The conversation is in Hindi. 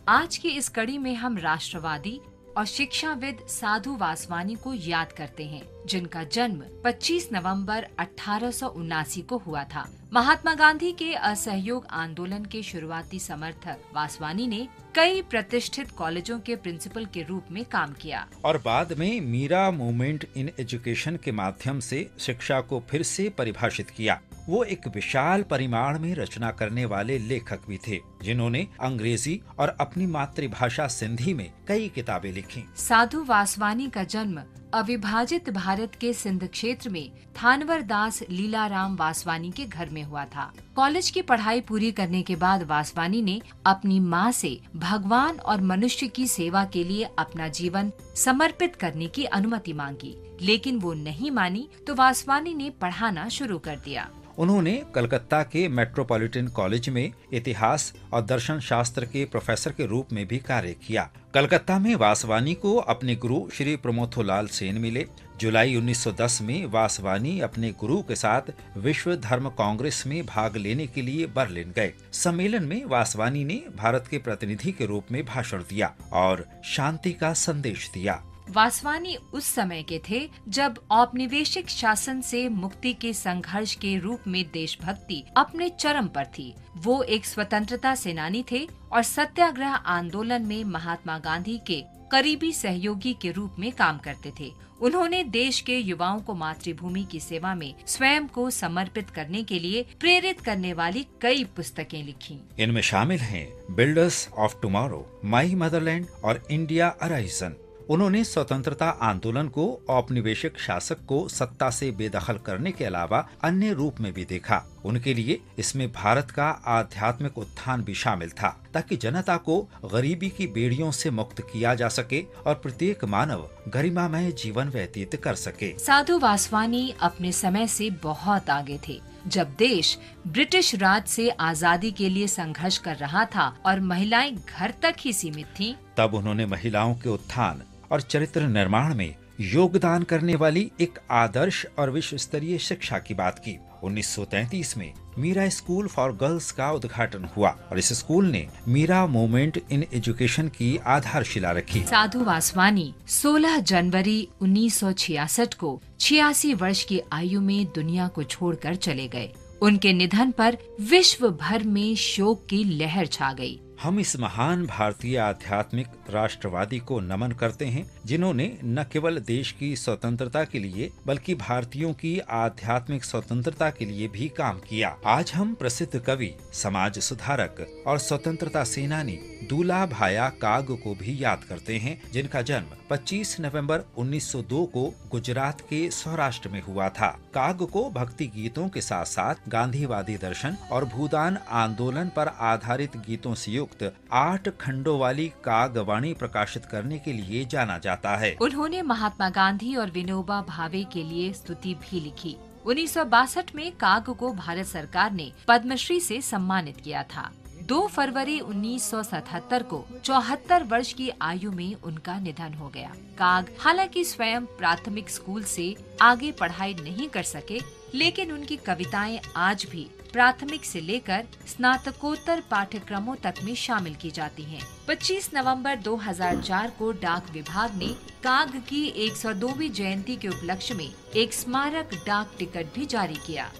आज की इस कड़ी में हम राष्ट्रवादी और शिक्षाविद साधु वासवानी को याद करते हैं, जिनका जन्म 25 नवंबर 1879 को हुआ था। महात्मा गांधी के असहयोग आंदोलन के शुरुआती समर्थक वासवानी ने कई प्रतिष्ठित कॉलेजों के प्रिंसिपल के रूप में काम किया और बाद में मीरा मूवमेंट इन एजुकेशन के माध्यम से शिक्षा को फिर से परिभाषित किया। वो एक विशाल परिमाण में रचना करने वाले लेखक भी थे, जिन्होंने अंग्रेजी और अपनी मातृभाषा सिंधी में कई किताबें लिखी। साधु वासवानी का जन्म अविभाजित भारत के सिंध क्षेत्र में थानवर दास लीलाराम वासवानी के घर में हुआ था। कॉलेज की पढ़ाई पूरी करने के बाद वासवानी ने अपनी मां से भगवान और मनुष्य की सेवा के लिए अपना जीवन समर्पित करने की अनुमति मांगी, लेकिन वो नहीं मानी तो वासवानी ने पढ़ाना शुरू कर दिया। उन्होंने कलकत्ता के मेट्रोपॉलिटन कॉलेज में इतिहास और दर्शन शास्त्र के प्रोफेसर के रूप में भी कार्य किया। कलकत्ता में वासवानी को अपने गुरु श्री प्रमोथोलाल सेन मिले। जुलाई 1910 में वासवानी अपने गुरु के साथ विश्व धर्म कांग्रेस में भाग लेने के लिए बर्लिन गए। सम्मेलन में वासवानी ने भारत के प्रतिनिधि के रूप में भाषण दिया और शांति का संदेश दिया। वासवानी उस समय के थे जब औपनिवेशिक शासन से मुक्ति के संघर्ष के रूप में देशभक्ति अपने चरम पर थी। वो एक स्वतंत्रता सेनानी थे और सत्याग्रह आंदोलन में महात्मा गांधी के करीबी सहयोगी के रूप में काम करते थे। उन्होंने देश के युवाओं को मातृभूमि की सेवा में स्वयं को समर्पित करने के लिए प्रेरित करने वाली कई पुस्तकें लिखी। इनमें शामिल हैं builders of tomorrow, my Motherland और इंडिया अराइजन। उन्होंने स्वतंत्रता आंदोलन को औपनिवेशिक शासक को सत्ता से बेदखल करने के अलावा अन्य रूप में भी देखा। उनके लिए इसमें भारत का आध्यात्मिक उत्थान भी शामिल था, ताकि जनता को गरीबी की बेड़ियों से मुक्त किया जा सके और प्रत्येक मानव गरिमामय जीवन व्यतीत कर सके। साधु वासवानी अपने समय से बहुत आगे थे। जब देश ब्रिटिश राज से आजादी के लिए संघर्ष कर रहा था और महिलाएं घर तक ही सीमित थीं, तब उन्होंने महिलाओं के उत्थान और चरित्र निर्माण में योगदान करने वाली एक आदर्श और विश्व स्तरीय शिक्षा की बात की। 1933 में मीरा स्कूल फॉर गर्ल्स का उद्घाटन हुआ और इस स्कूल ने मीरा मूवमेंट इन एजुकेशन की आधारशिला रखी। साधु वासवानी 16 जनवरी 1966 को 86 वर्ष की आयु में दुनिया को छोड़कर चले गए। उनके निधन पर विश्व भर में शोक की लहर छा गई। हम इस महान भारतीय आध्यात्मिक राष्ट्रवादी को नमन करते हैं, जिन्होंने न केवल देश की स्वतंत्रता के लिए बल्कि भारतीयों की आध्यात्मिक स्वतंत्रता के लिए भी काम किया। आज हम प्रसिद्ध कवि, समाज सुधारक और स्वतंत्रता सेनानी दूला भाया काग को भी याद करते हैं, जिनका जन्म 25 नवंबर 1902 को गुजरात के सौराष्ट्र में हुआ था। काग को भक्ति गीतों के साथ साथ गांधीवादी दर्शन और भूदान आंदोलन पर आधारित गीतों से युक्त 8 खंडों वाली कागवाणी प्रकाशित करने के लिए जाना जाता है। उन्होंने महात्मा गांधी और विनोबा भावे के लिए स्तुति भी लिखी। 1962 में काग को भारत सरकार ने पद्मश्री से सम्मानित किया था। 2 फरवरी 1977 को 74 वर्ष की आयु में उनका निधन हो गया। काग हालांकि स्वयं प्राथमिक स्कूल से आगे पढ़ाई नहीं कर सके, लेकिन उनकी कविताएं आज भी प्राथमिक से लेकर स्नातकोत्तर पाठ्यक्रमों तक में शामिल की जाती हैं। 25 नवंबर 2004 को डाक विभाग ने काग की 102वीं जयंती के उपलक्ष्य में एक स्मारक डाक टिकट भी जारी किया।